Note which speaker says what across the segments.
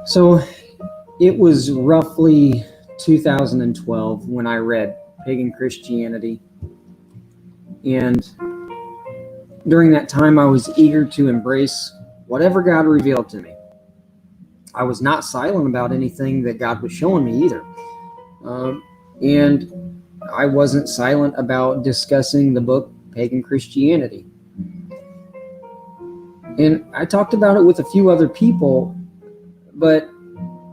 Speaker 1: So it was roughly 2012 when I read Pagan Christianity. And during that time, I was eager to embrace whatever God revealed to me. I was not silent about anything that God was showing me either. And I wasn't silent about discussing the book Pagan Christianity. And I talked about it with a few other people, but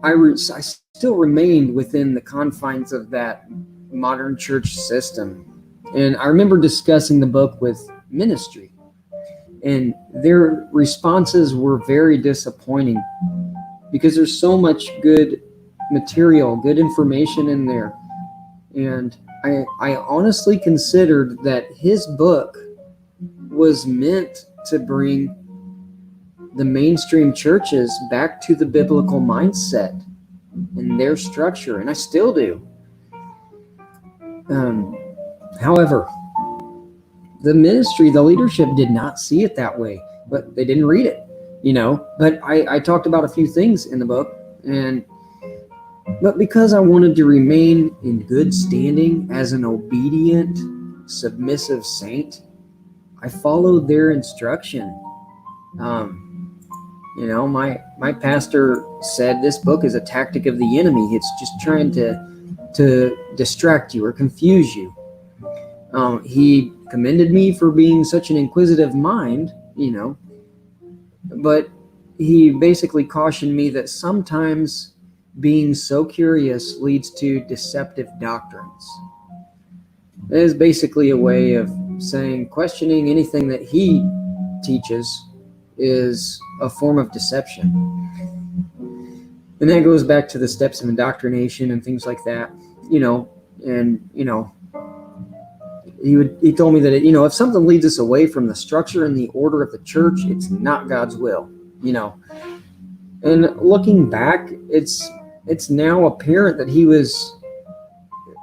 Speaker 1: I still remained within the confines of that modern church system. And I remember discussing the book with ministry, and their responses were very disappointing because there's so much good material, good information in there. And I honestly considered that his book was meant to bring the mainstream churches back to the biblical mindset and their structure, and I still do. However, the ministry, the leadership did not see it that way, but they didn't read it, But I talked about a few things in the book, but because I wanted to remain in good standing as an obedient, submissive saint, I followed their instruction. My pastor said this book is a tactic of the enemy. It's just trying to distract you or confuse you. He commended me for being such an inquisitive mind, but he basically cautioned me that sometimes being so curious leads to deceptive doctrines. It is basically a way of saying questioning anything that he teaches is a form of deception. And that goes back to the steps of indoctrination and things like that, he told me that, if something leads us away from the structure and the order of the church, it's not God's will, And looking back, it's now apparent that he was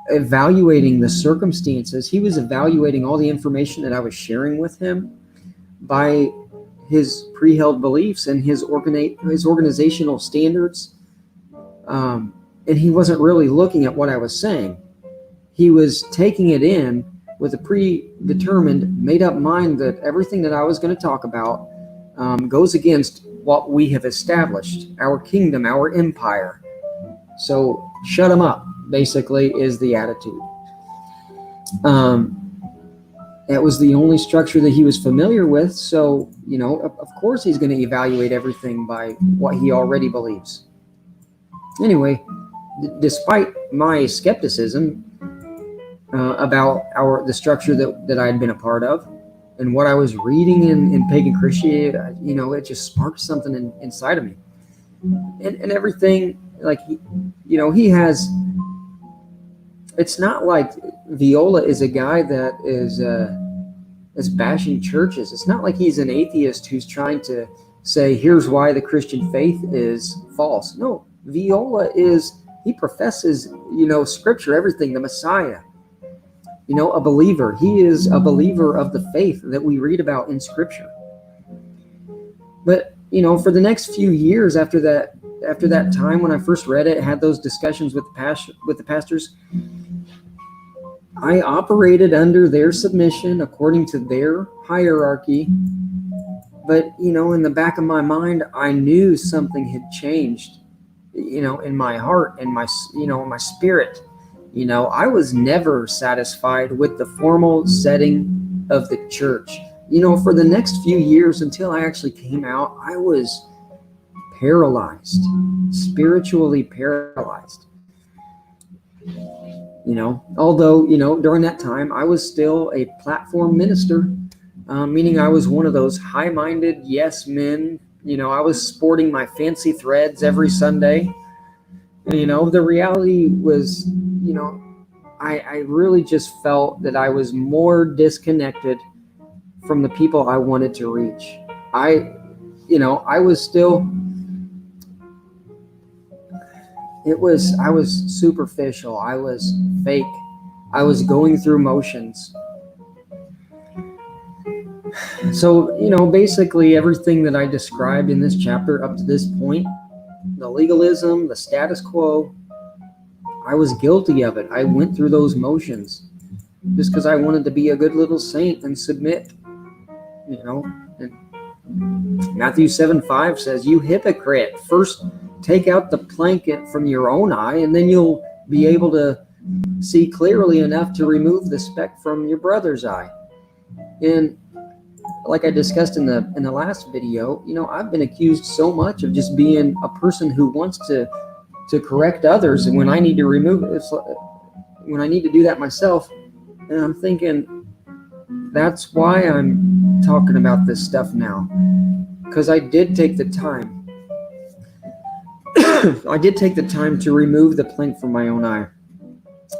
Speaker 1: evaluating the circumstances. He was evaluating all the information that I was sharing with him by his pre-held beliefs and his organizational standards. And he wasn't really looking at what I was saying. He was taking it in with a predetermined, made-up mind that everything that I was going to talk about goes against what we have established, our kingdom, our empire. So shut him up, basically, is the attitude. That was the only structure that he was familiar with. So, of course he's going to evaluate everything by what he already believes. Anyway, despite my skepticism about the structure that I had been a part of and what I was reading in Pagan Christianity, it just sparked something inside of me. And everything, he has, it's not like Viola is a guy that is bashing churches. It's not like he's an atheist who's trying to say, here's why the Christian faith is false. No, Viola he professes, scripture, everything, the Messiah, a believer. He is a believer of the faith that we read about in scripture. But, for the next few years after that time when I first read it, had those discussions with the pastors, I operated under their submission according to their hierarchy. But, in the back of my mind, I knew something had changed, in my heart and my spirit. I was never satisfied with the formal setting of the church. For the next few years until I actually came out, I was paralyzed, spiritually paralyzed. Although, during that time, I was still a platform minister, meaning I was one of those high-minded yes men. I was sporting my fancy threads every Sunday. The reality was, I really just felt that I was more disconnected from the people I wanted to reach. I was still, I was superficial. I was fake. I was going through motions. So, basically everything that I described in this chapter up to this point, the legalism, the status quo, I was guilty of it. I went through those motions just because I wanted to be a good little saint and submit. And Matthew 7:5 says, "You hypocrite, first take out the plank from your own eye, and then you'll be able to see clearly enough to remove the speck from your brother's eye." And like I discussed in the last video, I've been accused so much of just being a person who wants to correct others, and when I need to remove it, when I need to do that myself. And I'm thinking, that's why I'm talking about this stuff now, because I did take the time. I did take the time to remove the plank from my own eye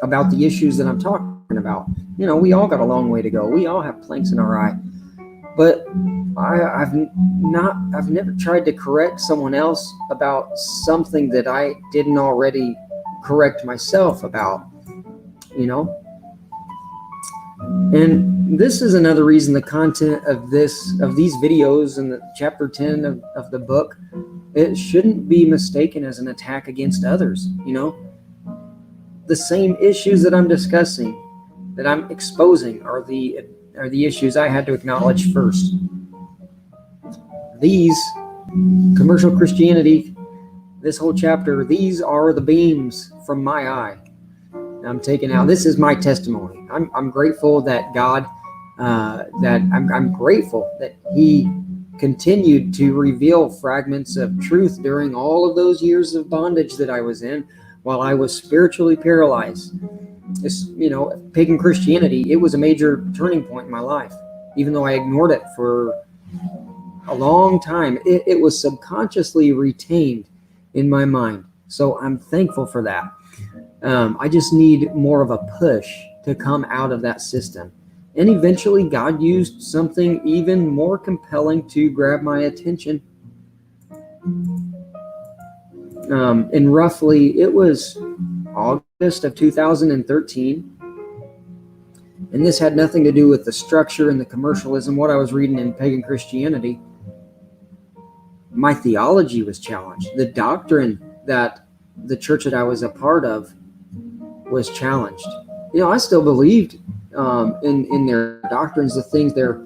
Speaker 1: about the issues that I'm talking about. We all got a long way to go. We all have planks in our eye. But I've never tried to correct someone else about something that I didn't already correct myself about, And this is another reason the content of these videos in the chapter 10 of the book, it shouldn't be mistaken as an attack against others. The same issues that I'm discussing, that I'm exposing, are the issues I had to acknowledge first. These, Commercial Christianity, this whole chapter, these are the beams from my eye. I'm taking out. This is my testimony. I'm grateful that God, I'm grateful that He continued to reveal fragments of truth during all of those years of bondage that I was in, while I was spiritually paralyzed. This, pagan Christianity, it was a major turning point in my life. Even though I ignored it for a long time, it was subconsciously retained in my mind. So I'm thankful for that. I just need more of a push to come out of that system. And eventually God used something even more compelling to grab my attention. And roughly, it was August of 2013. And this had nothing to do with the structure and the commercialism, what I was reading in pagan Christianity. My theology was challenged. The doctrine that the church that I was a part of was challenged. I still believed in their doctrines, the things there.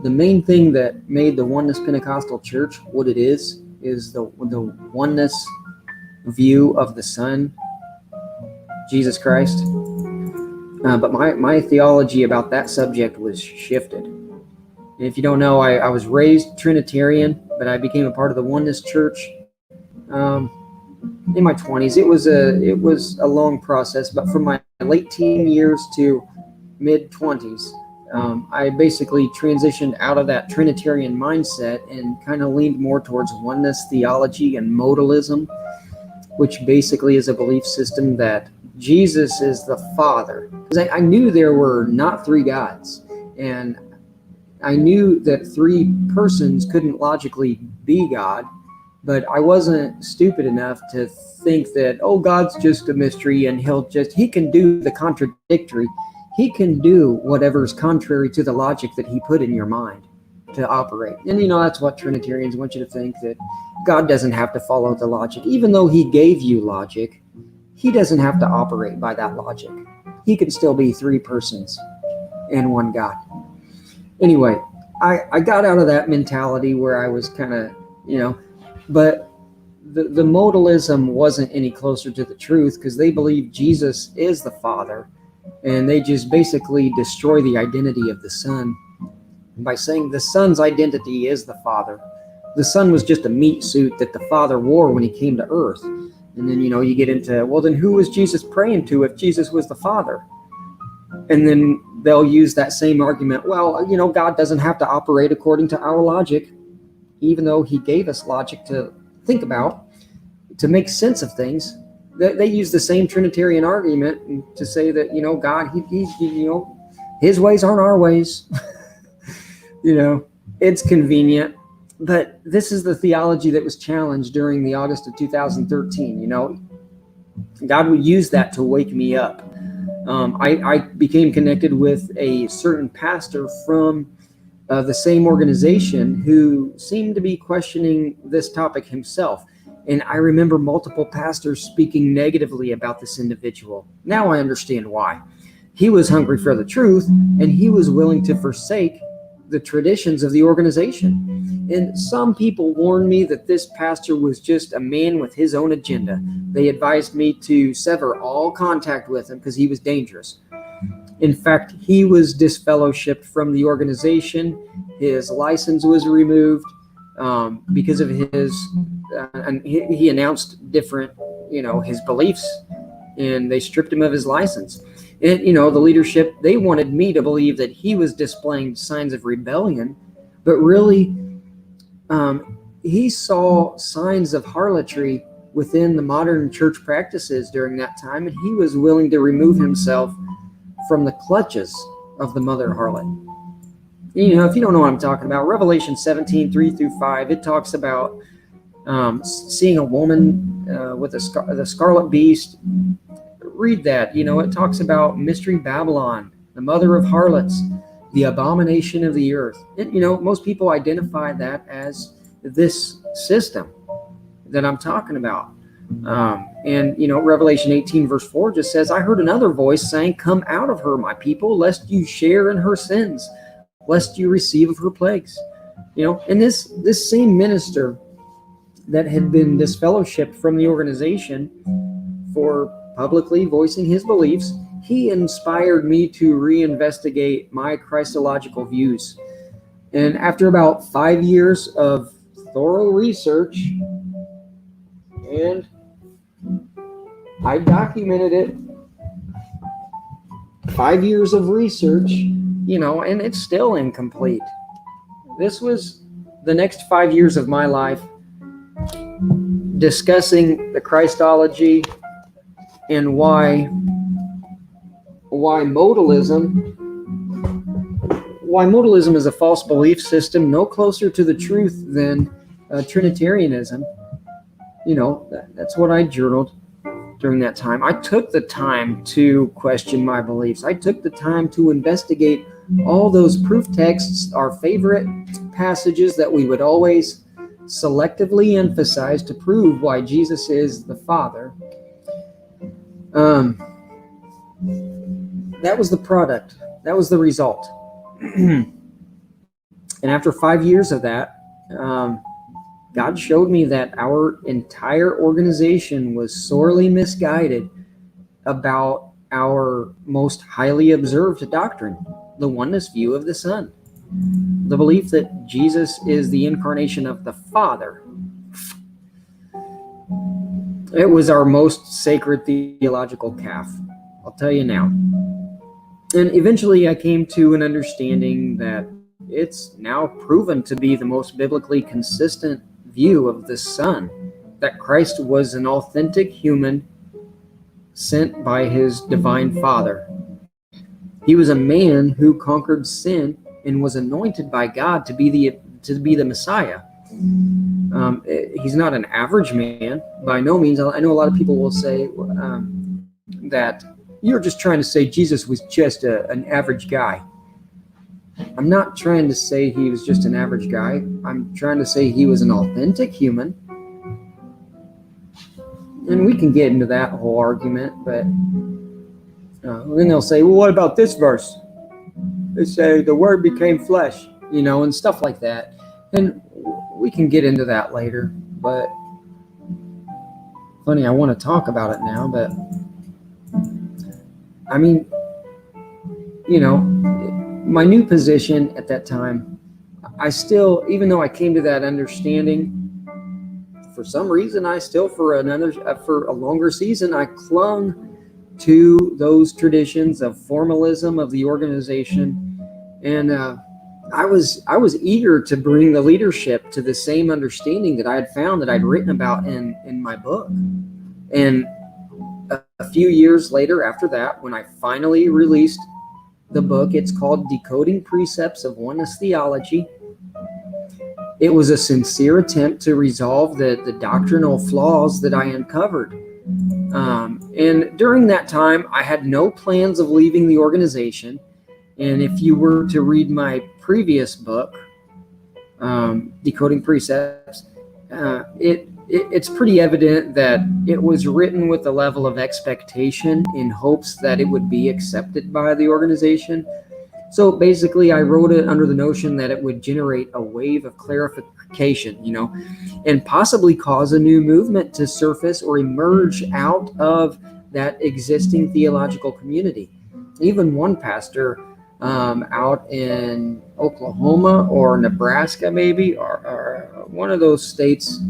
Speaker 1: The main thing that made the Oneness Pentecostal Church what it is the oneness view of the Son, Jesus Christ. But my theology about that subject was shifted. And if you don't know, I was raised Trinitarian, but I became a part of the Oneness Church in my 20s. It was a long process, but from my late teen years to mid 20s, I basically transitioned out of that Trinitarian mindset and kind of leaned more towards oneness theology and modalism, which basically is a belief system that Jesus is the Father. Because I knew there were not three gods, and I knew that three persons couldn't logically be God, but I wasn't stupid enough to think that, God's just a mystery and he can do the contradictory. He can do whatever's contrary to the logic that he put in your mind to operate. And that's what Trinitarians want you to think, that God doesn't have to follow the logic. Even though he gave you logic, he doesn't have to operate by that logic. He can still be three persons and one God. Anyway, I got out of that mentality where I was kind of, but the modalism wasn't any closer to the truth, because they believe Jesus is the Father, and they just basically destroy the identity of the Son by saying the Son's identity is the Father. The Son was just a meat suit that the Father wore when he came to earth. And then, you get into, well, then who was Jesus praying to if Jesus was the Father? And then they'll use that same argument. Well, God doesn't have to operate according to our logic, even though he gave us logic to think about, to make sense of things. They use the same Trinitarian argument to say that, God, his ways aren't our ways. It's convenient. But this is the theology that was challenged during the August of 2013. God would use that to wake me up. I became connected with a certain pastor from the same organization who seemed to be questioning this topic himself. And I remember multiple pastors speaking negatively about this individual. Now I understand why. He was hungry for the truth, and he was willing to forsake the traditions of the organization. And some people warned me that this pastor was just a man with his own agenda. They advised me to sever all contact with him because he was dangerous. In fact, he was disfellowshipped from the organization. His license was removed because of his, and he announced different, his beliefs, and they stripped him of his license. And, the leadership, they wanted me to believe that he was displaying signs of rebellion, but really, he saw signs of harlotry within the modern church practices during that time, and he was willing to remove himself from the clutches of the mother harlot. If you don't know what I'm talking about, Revelation 17, 3-5, it talks about seeing a woman with the scarlet beast. Read that. It talks about Mystery Babylon, the mother of harlots, the abomination of the earth. And, most people identify that as this system that I'm talking about. Revelation 18 verse 4 just says, I heard another voice saying, come out of her, my people, lest you share in her sins, lest you receive of her plagues. And this same minister that had been disfellowshipped from the organization for publicly voicing his beliefs, he inspired me to reinvestigate my Christological views. And after about 5 years of thorough research, and I documented it, 5 years of research, and it's still incomplete. This was the next 5 years of my life discussing the Christology and why modalism is a false belief system, no closer to the truth than Trinitarianism. That's what I journaled during that time. I took the time to question my beliefs. I took the time to investigate all those proof texts, our favorite passages that we would always selectively emphasize to prove why Jesus is the Father. That was the product. That was the result. And after 5 years of that, God showed me that our entire organization was sorely misguided about our most highly observed doctrine, the oneness view of the Son, the belief that Jesus is the incarnation of the Father. It was our most sacred theological calf, I'll tell you now. And eventually I came to an understanding that it's now proven to be the most biblically consistent view of the Son, that Christ was an authentic human sent by his divine Father. He was a man who conquered sin and was anointed by God to be the Messiah. He's not an average man by no means. I know a lot of people will say that you're just trying to say Jesus was just an average guy. I'm not trying to say he was just an average guy. I'm trying to say he was an authentic human. And we can get into that whole argument, but then they'll say, well, what about this verse? They say the word became flesh, and stuff like that. And we can get into that later, but funny, I want to talk about it now, but I mean, my new position at that time, I still, even though I came to that understanding, for some reason, I still, for a longer season, I clung to those traditions of formalism of the organization, and I was eager to bring the leadership to the same understanding that I had found, that I'd written about in my book. And a few years later, after that, when I finally released the book, it's called Decoding Precepts of Oneness Theology. It was a sincere attempt to resolve the doctrinal flaws that I uncovered. And during that time, I had no plans of leaving the organization. And if you were to read my previous book, Decoding Precepts, it's pretty evident that it was written with a level of expectation in hopes that it would be accepted by the organization. So basically, I wrote it under the notion that it would generate a wave of clarification, and possibly cause a new movement to surface or emerge out of that existing theological community. Even one pastor out in Oklahoma or Nebraska, maybe, or one of those states.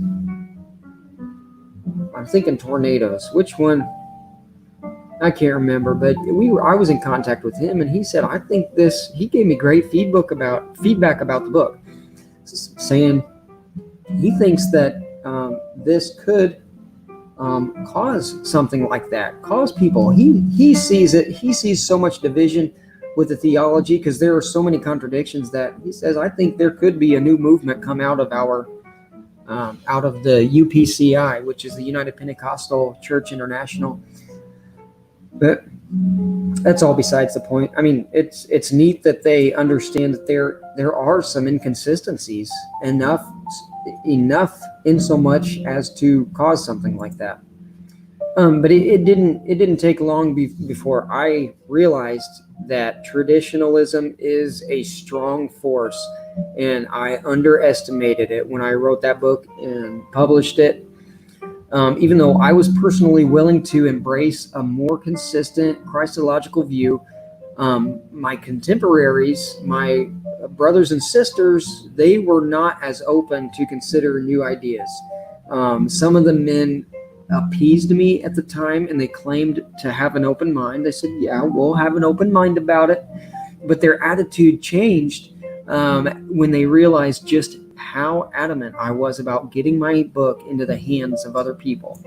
Speaker 1: I'm thinking Tornadoes. Which one? I can't remember, but I was in contact with him, and he said, I think this, he gave me great feedback about the book, saying he thinks that this could cause something like that, cause people. He sees it. He sees so much division with the theology because there are so many contradictions that he says, I think there could be a new movement come out of the UPCI, which is the United Pentecostal Church International. But that's all besides the point. I mean, it's neat that they understand that there are some inconsistencies, enough in so much as to cause something like that. But it didn't take long before I realized that traditionalism is a strong force, and I underestimated it when I wrote that book and published it. Even though I was personally willing to embrace a more consistent Christological view, my contemporaries, my brothers and sisters, they were not as open to consider new ideas. Some of the men appeased me at the time, and they claimed to have an open mind. They said, yeah, we'll have an open mind about it. But their attitude changed when they realized just how adamant I was about getting my book into the hands of other people.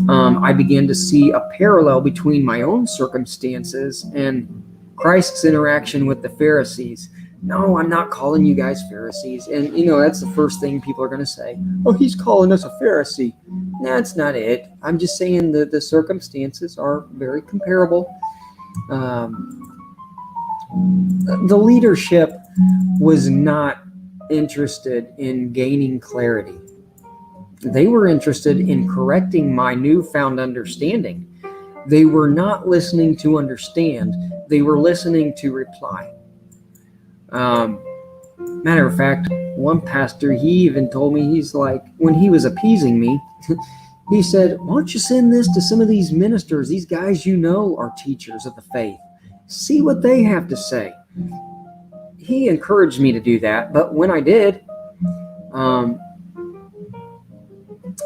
Speaker 1: I began to see a parallel between my own circumstances and Christ's interaction with the Pharisees. No, I'm not calling you guys Pharisees. And, that's the first thing people are going to say. Oh, he's calling us a Pharisee. That's not it. I'm just saying that the circumstances are very comparable. The leadership was not interested in gaining clarity. They were interested in correcting my newfound understanding. They were not listening to understand. They were listening to reply. Matter of fact, one pastor, he even told me, he's like, when he was appeasing me, he said, why don't you send this to some of these ministers, these guys are teachers of the faith. See what they have to say. He encouraged me to do that, but when I did,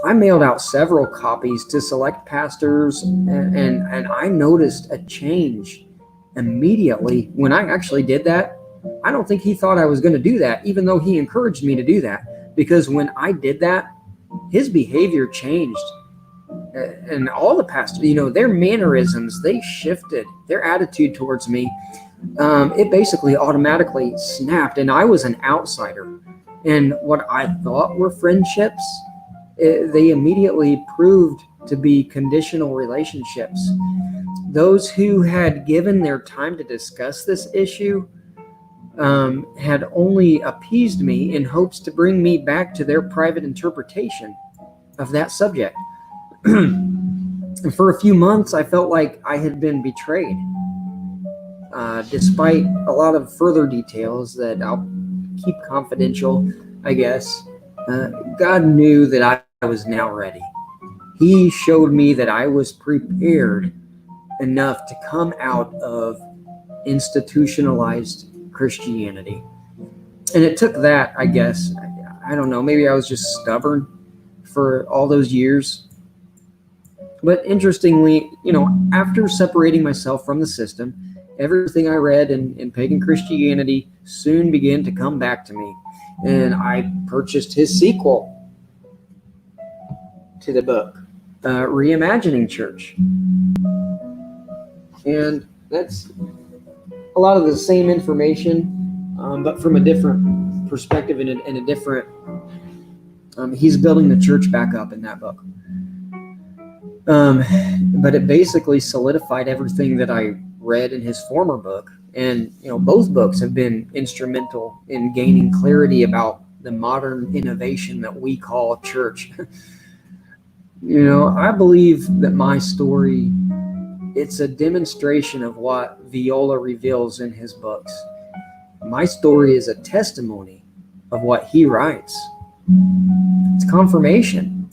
Speaker 1: I mailed out several copies to select pastors, and I noticed a change immediately when I actually did that. I don't think he thought I was going to do that, even though he encouraged me to do that, because when I did that, his behavior changed. And all the pastors, their mannerisms, they shifted. Their attitude towards me, it basically automatically snapped, and I was an outsider. And what I thought were friendships, they immediately proved to be conditional relationships. Those who had given their time to discuss this issue had only appeased me in hopes to bring me back to their private interpretation of that subject. And for a few months, I felt like I had been betrayed. Despite a lot of further details that I'll keep confidential, I guess, God knew that I was now ready. He showed me that I was prepared enough to come out of institutionalized Christianity. And it took that, I guess. I don't know, maybe I was just stubborn for all those years. But interestingly, after separating myself from the system, everything I read in pagan Christianity soon began to come back to me. And I purchased his sequel to the book, Reimagining Church. And that's a lot of the same information, but from a different perspective and a different... he's building the church back up in that book. But it basically solidified everything that I read in his former book. And, both books have been instrumental in gaining clarity about the modern innovation that we call church. I believe that my story, it's a demonstration of what Viola reveals in his books. My story is a testimony of what he writes. It's confirmation.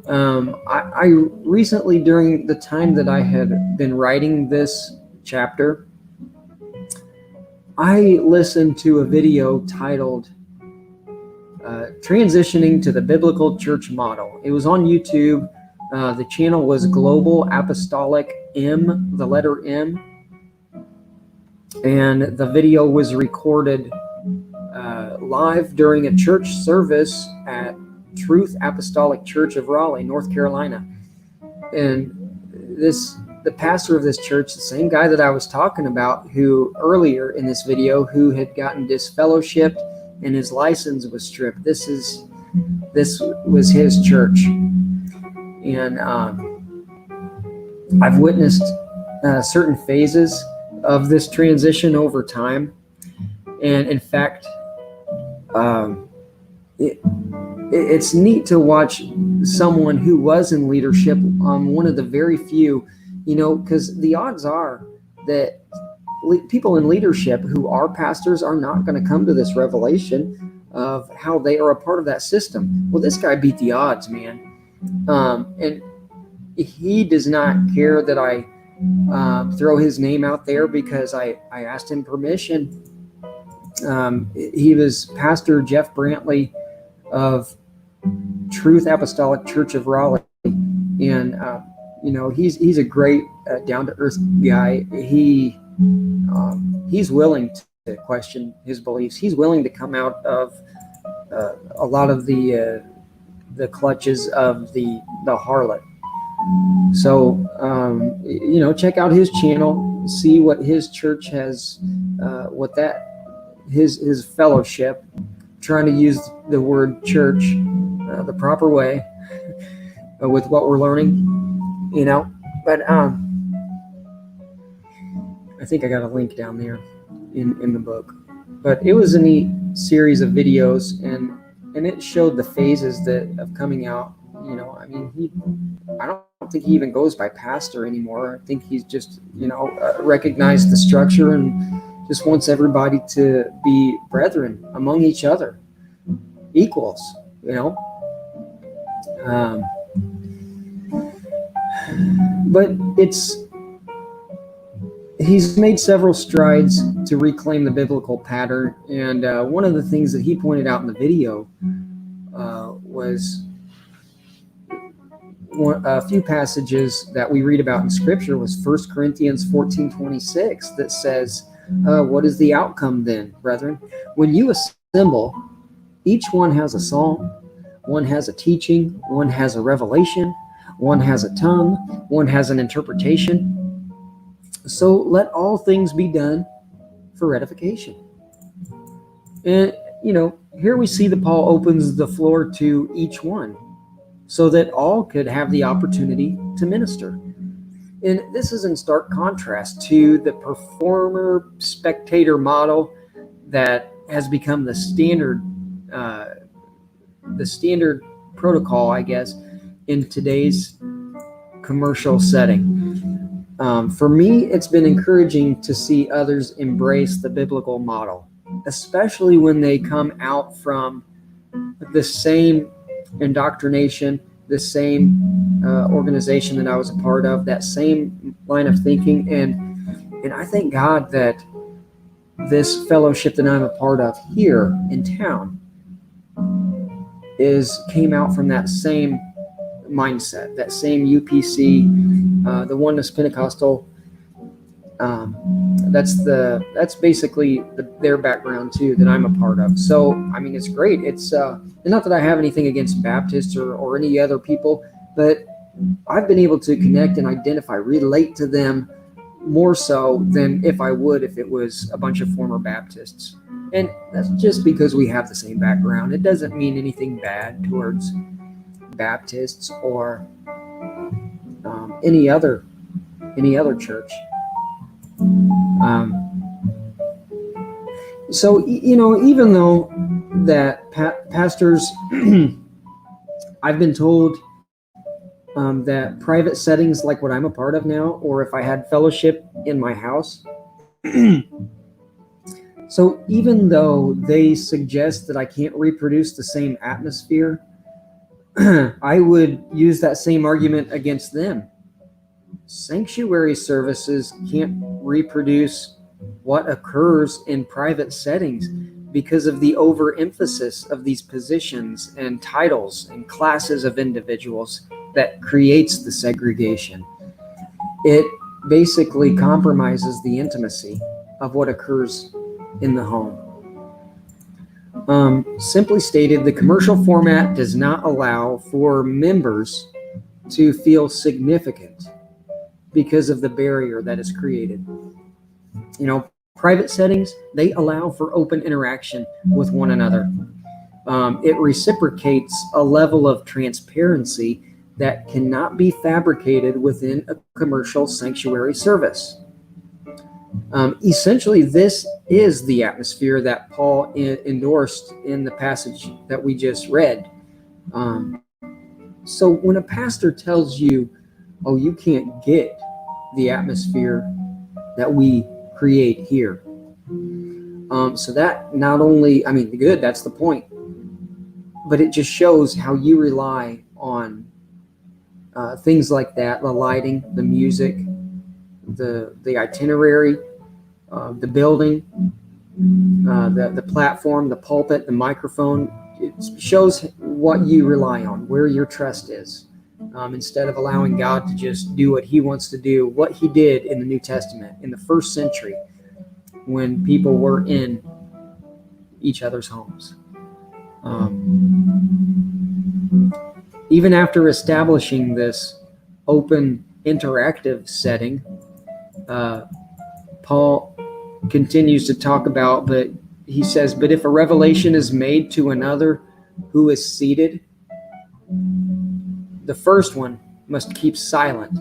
Speaker 1: I recently, during the time that I had been writing this chapter, I listened to a video titled Transitioning to the Biblical Church Model. It was on YouTube. The channel was Global Apostolic M, the letter M. And the video was recorded live during a church service at Truth Apostolic Church of Raleigh, North Carolina. And the pastor of this church, the same guy that I was talking about, who earlier in this video, who had gotten disfellowshipped and his license was stripped. This was his church. And I've witnessed certain phases of this transition over time. And in fact, it's neat to watch someone who was in leadership, one of the very few, because the odds are that people in leadership who are pastors are not going to come to this revelation of how they are a part of that system. Well, this guy beat the odds, man. And he does not care that I throw his name out there because I asked him permission. He was Pastor Jeff Brantley of Truth Apostolic Church of Raleigh. And, he's a great down-to-earth guy. He's willing to question his beliefs. He's willing to come out of a lot of the clutches of the harlot. So, check out his channel, see what his church has, his fellowship, trying to use the word church the proper way with what we're learning, but I think I got a link down there in the book. But it was a neat series of videos, and it showed the phases of coming out. I don't think he even goes by pastor anymore. I think he's just, recognized the structure and just wants everybody to be brethren among each other, equals, But he's made several strides to reclaim the biblical pattern. And one of the things that he pointed out in the video was a few passages that we read about in Scripture was 1 Corinthians 14:26 that says, what is the outcome then, brethren? When you assemble, each one has a psalm, one has a teaching, one has a revelation, one has a tongue, one has an interpretation. So let all things be done for edification. And, here we see that Paul opens the floor to each one so that all could have the opportunity to minister. And this is in stark contrast to the performer-spectator model that has become the standard protocol, I guess, in today's commercial setting. For me, it's been encouraging to see others embrace the biblical model, especially when they come out from the same indoctrination, the same organization that I was a part of, that same line of thinking. And I thank God that this fellowship that I'm a part of here in town came out from that same mindset, that same UPC, the Oneness Pentecostal. That's basically their background too that I'm a part of. So it's great. It's not that I have anything against Baptists or any other people, but I've been able to connect and identify, relate to them more so than if I would if it was a bunch of former Baptists. And that's just because we have the same background. It doesn't mean anything bad towards Baptists or any other church. So, even though that pastors, I've been told that private settings like what I'm a part of now, or if I had fellowship in my house, so even though they suggest that I can't reproduce the same atmosphere, I would use that same argument against them. Sanctuary services can't reproduce what occurs in private settings because of the overemphasis of these positions and titles and classes of individuals that creates the segregation. It basically compromises the intimacy of what occurs in the home. Simply stated, the commercial format does not allow for members to feel significant because of the barrier that is created. Private settings, they allow for open interaction with one another. It reciprocates a level of transparency that cannot be fabricated within a commercial sanctuary service. Essentially, this is the atmosphere that Paul endorsed in the passage that we just read. So when a pastor tells you, oh, you can't get the atmosphere that we create here. So that not only, good, that's the point, but it just shows how you rely on things like that, the lighting, the music, the itinerary, the building, the platform, the pulpit, the microphone. It shows what you rely on, where your trust is, instead of allowing God to just do what he wants to do, what he did in the New Testament, in the first century, when people were in each other's homes. Even after establishing this open, interactive setting, Paul continues to talk about, but he says, but if a revelation is made to another who is seated, the first one must keep silent.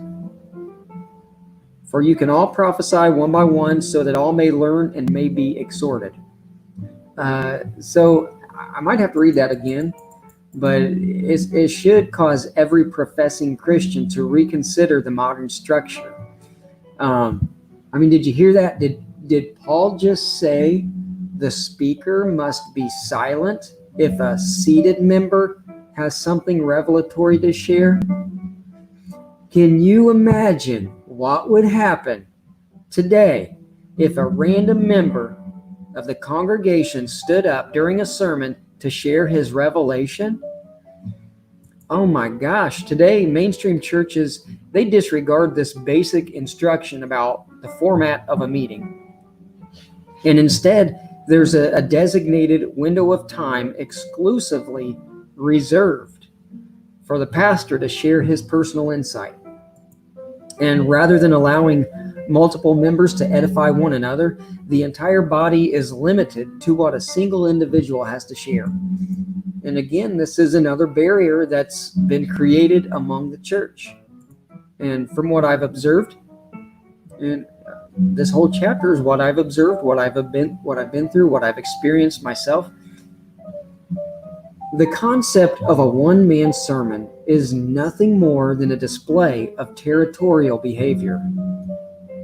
Speaker 1: For you can all prophesy one by one, so that all may learn and may be exhorted. So I might have to read that again, but it should cause every professing Christian to reconsider the modern structure. Did you hear that? Did Paul just say the speaker must be silent if a seated member has something revelatory to share? Can you imagine what would happen today if a random member of the congregation stood up during a sermon to share his revelation? Oh my gosh, today mainstream churches, they disregard this basic instruction about the format of a meeting. And instead, there's a designated window of time exclusively reserved for the pastor to share his personal insight. And rather than allowing multiple members to edify one another, the entire body is limited to what a single individual has to share. And again, this is another barrier that's been created among the church. And from what I've observed, and this whole chapter is what I've observed, what I've been through, what I've experienced myself. The concept of a one-man sermon is nothing more than a display of territorial behavior.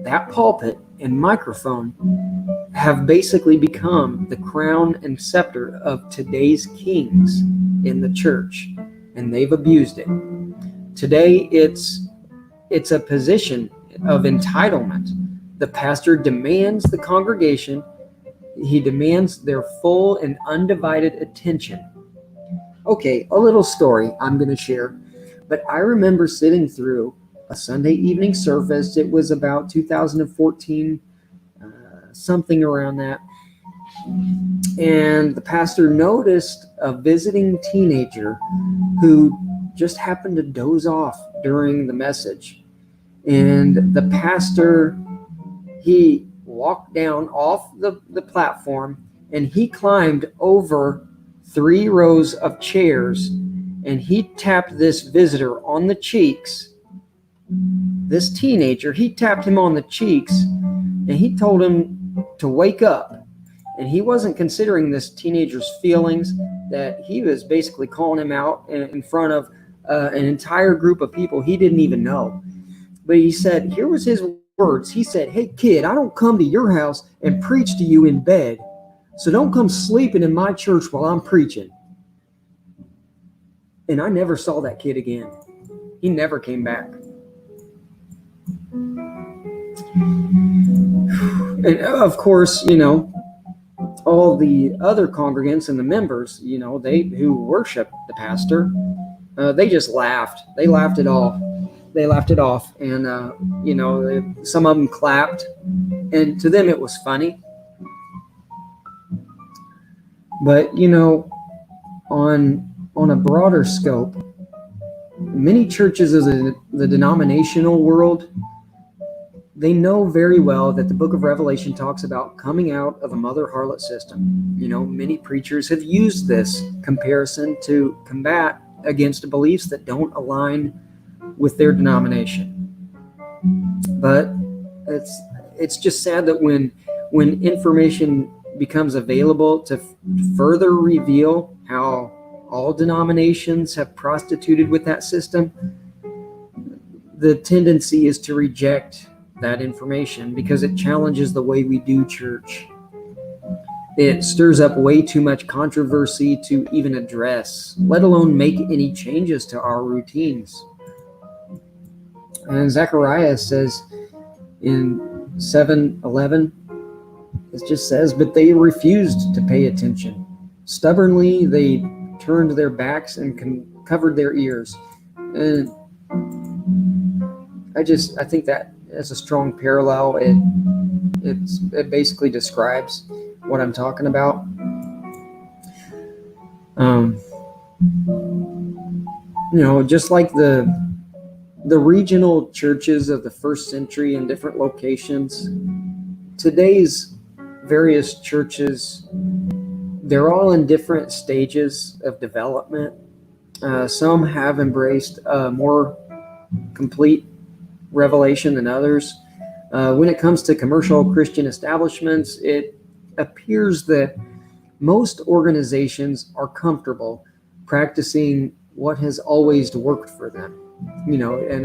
Speaker 1: That pulpit and microphone have basically become the crown and scepter of today's kings in the church, and they've abused it. Today, it's a position of entitlement. The pastor demands the congregation, he demands their full and undivided attention. Okay, a little story I'm going to share, but I remember sitting through a Sunday evening service. It was about 2014, something around that. And the pastor noticed a visiting teenager who just happened to doze off during the message. And the pastor, he walked down off the platform and he climbed over 3 rows of chairs and he tapped this visitor on the cheeks. This teenager, he tapped him on the cheeks and he told him to wake up. And he wasn't considering this teenager's feelings, that he was basically calling him out in front of an entire group of people he didn't even know. But he said, here was his words. He said, "Hey kid, I don't come to your house and preach to you in bed. So don't come sleeping in my church while I'm preaching." And I never saw that kid again. He never came back. And of course, all the other congregants and the members, who worship the pastor, they just laughed. They laughed it off. And, some of them clapped. And to them, it was funny. But, on a broader scope, many churches of the denominational world, they know very well that the book of Revelation talks about coming out of a mother harlot system. Many preachers have used this comparison to combat against beliefs that don't align with their denomination. But it's just sad that when information becomes available to further reveal how all denominations have prostituted with that system, the tendency is to reject that information because it challenges the way we do church. It stirs up way too much controversy to even address, let alone make any changes to our routines. And Zechariah says in 7:11, it just says, "But they refused to pay attention. Stubbornly, they turned their backs and covered their ears." And I think that is a strong parallel. It basically describes what I'm talking about. Just like the regional churches of the first century in different locations, today's various churches, they're all in different stages of development. Some have embraced a more complete revelation than others. When it comes to commercial Christian establishments, it appears that most organizations are comfortable practicing what has always worked for them. And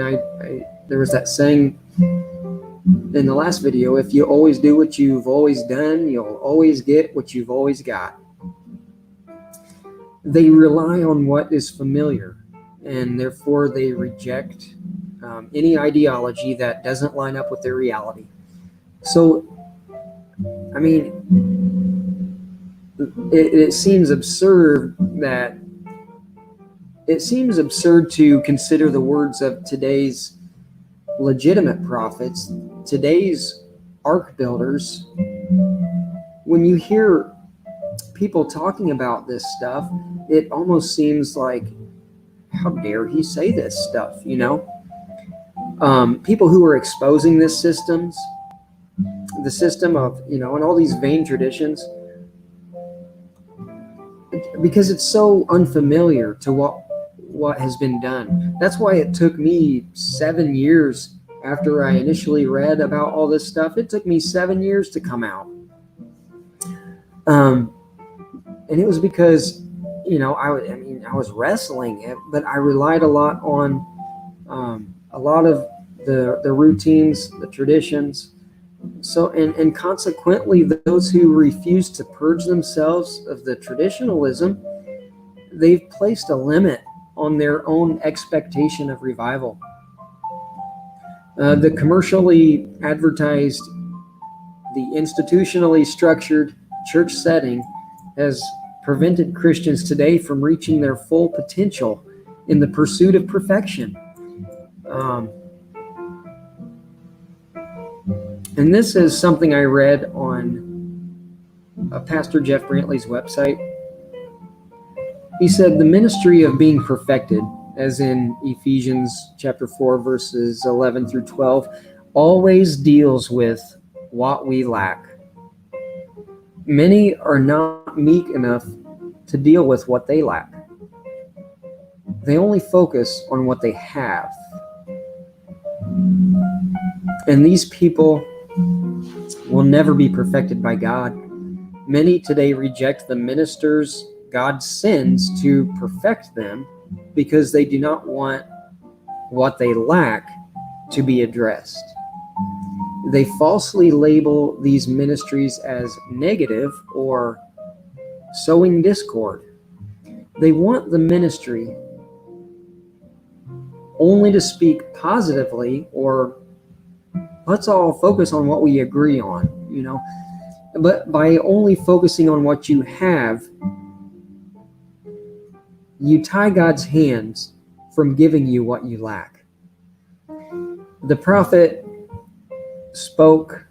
Speaker 1: there was that saying in the last video, if you always do what you've always done, you'll always get what you've always got. They rely on what is familiar, and therefore they reject any ideology that doesn't line up with their reality. So, it seems absurd to consider the words of today's legitimate prophets, today's ark builders. When you hear people talking about this stuff, it almost seems like, how dare he say this stuff, People who are exposing the system of, and all these vain traditions, because it's so unfamiliar to what has been done. That's why it took me 7 years after I initially read about all this stuff. It took me 7 years to come out. And it was because, I was wrestling it, but I relied a lot on a lot of the routines, the traditions. So, and consequently, those who refuse to purge themselves of the traditionalism, they've placed a limit on their own expectation of revival. The commercially advertised, the institutionally structured church setting has prevented Christians today from reaching their full potential in the pursuit of perfection. And this is something I read on Pastor Jeff Brantley's website. He said, the ministry of being perfected, as in Ephesians chapter 4, verses 11 through 12, always deals with what we lack. Many are not meek enough to deal with what they lack. They only focus on what they have. And these people will never be perfected by God. Many today reject the ministers God sends to perfect them because they do not want what they lack to be addressed. They falsely label these ministries as negative or sowing discord. They want the ministry only to speak positively, or let's all focus on what we agree on, But by only focusing on what you have, you tie God's hands from giving you what you lack. The prophet spoke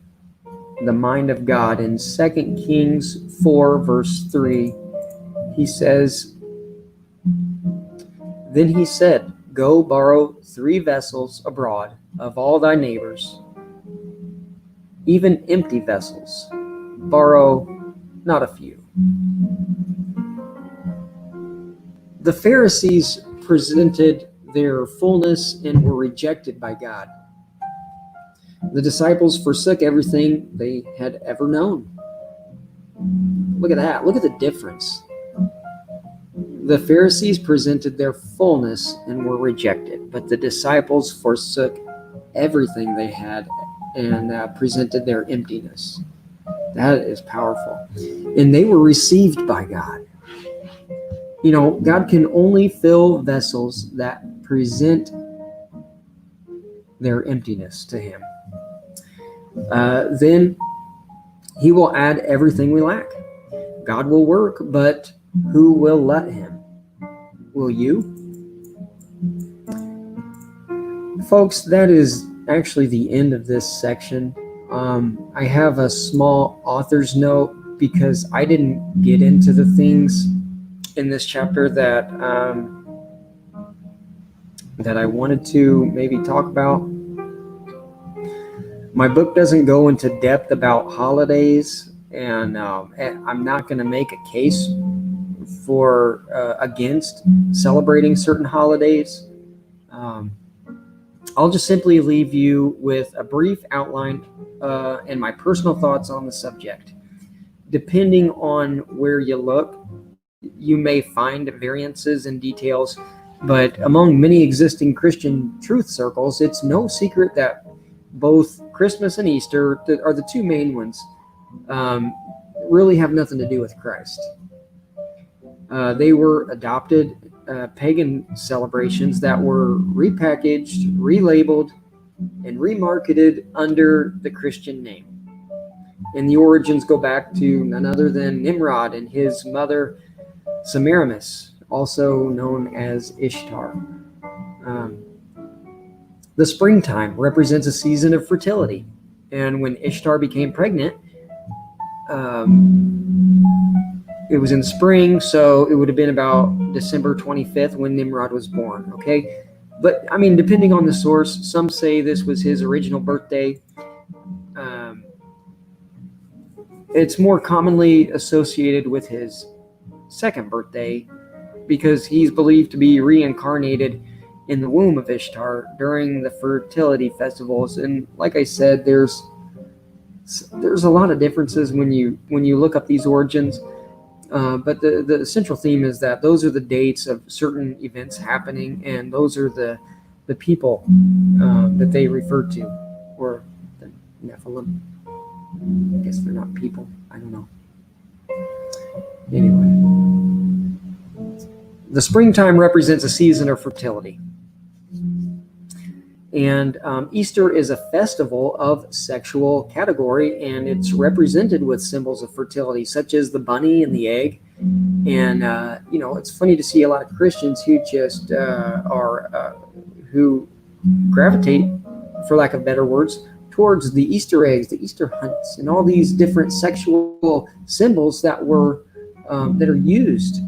Speaker 1: the mind of God in 2 Kings 4, verse 3. He says, "Then he said, Go borrow 3 vessels abroad of all thy neighbors, even empty vessels. Borrow not a few." The Pharisees presented their fullness and were rejected by God. The disciples forsook everything they had ever known. Look at that. Look at the difference. The Pharisees presented their fullness and were rejected, but the disciples forsook everything they had and presented their emptiness. That is powerful. And they were received by God. God can only fill vessels that present their emptiness to Him. Then He will add everything we lack. God will work, but who will let Him? Will you? Folks, that is actually the end of this section. I have a small author's note because I didn't get into the things in this chapter that I wanted to maybe talk about. My book doesn't go into depth about holidays, and I'm not going to make a case for against celebrating certain holidays. I'll just simply leave you with a brief outline and my personal thoughts on the subject. Depending on where you look, you may find variances in details, but among many existing Christian truth circles, it's no secret that both Christmas and Easter are the 2 main ones, really have nothing to do with Christ. They were adopted pagan celebrations that were repackaged, relabeled, and remarketed under the Christian name. And the origins go back to none other than Nimrod and his mother Semiramis, also known as Ishtar. The springtime represents a season of fertility, and when Ishtar became pregnant, it was in spring, so it would have been about December 25th when Nimrod was born, okay? But, depending on the source, some say this was his original birthday. It's more commonly associated with his second birthday because he's believed to be reincarnated in the womb of Ishtar during the fertility festivals. And like I said, there's a lot of differences when you look up these origins. But the central theme is that those are the dates of certain events happening, and those are the people that they refer to, or the Nephilim. I guess they're not people. I don't know. Anyway, the springtime represents a season of fertility. And Easter is a festival of sexual category, and it's represented with symbols of fertility, such as the bunny and the egg. And, it's funny to see a lot of Christians who just who gravitate, for lack of better words, towards the Easter eggs, the Easter hunts, and all these different sexual symbols that are used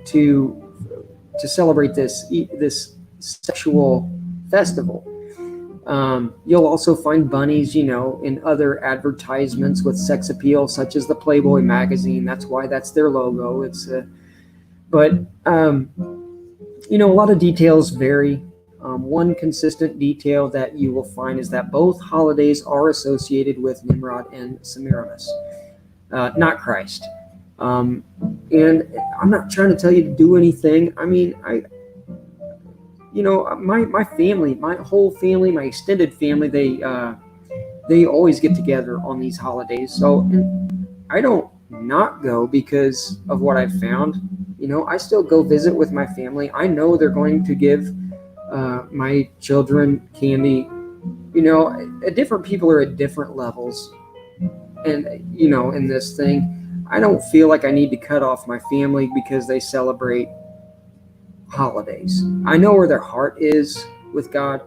Speaker 1: to celebrate this sexual festival. You'll also find bunnies, in other advertisements with sex appeal, such as the Playboy magazine. That's why that's their logo. A lot of details vary. One consistent detail that you will find is that both holidays are associated with Nimrod and Semiramis, not Christ. And I'm not trying to tell you to do anything. I mean, my family, my whole family, my extended family, they always get together on these holidays. So I don't not go because of what I've found. I still go visit with my family. I know they're going to give my children candy. Different people are at different levels. And, in this thing, I don't feel like I need to cut off my family because they celebrate holidays. I know where their heart is with God.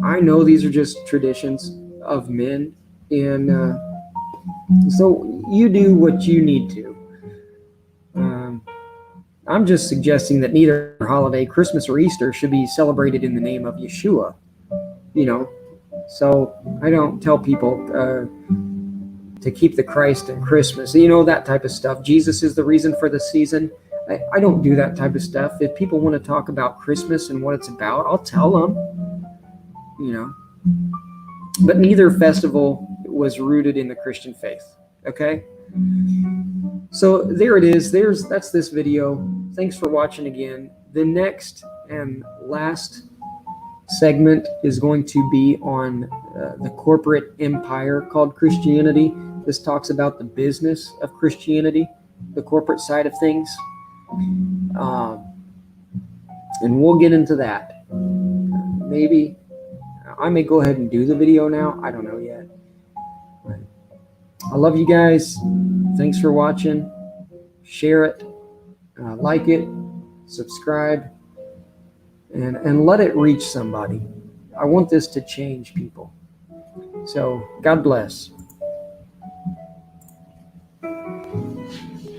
Speaker 1: I know these are just traditions of men. And so you do what you need to. I'm just suggesting that neither holiday, Christmas or Easter, should be celebrated in the name of Yeshua. So I don't tell people to keep the Christ at Christmas, that type of stuff. Jesus is the reason for the season. I don't do that type of stuff. If people want to talk about Christmas and what it's about, I'll tell them, But neither festival was rooted in the Christian faith, okay? So there it is. That's this video. Thanks for watching again. The next and last segment is going to be on the corporate empire called Christianity. This talks about the business of Christianity, the corporate side of things. And we'll get into that. Maybe I may go ahead and do the video now. I don't know yet. I love you guys. Thanks for watching. Share it, like it, subscribe, and let it reach somebody. I want this to change people. So God bless.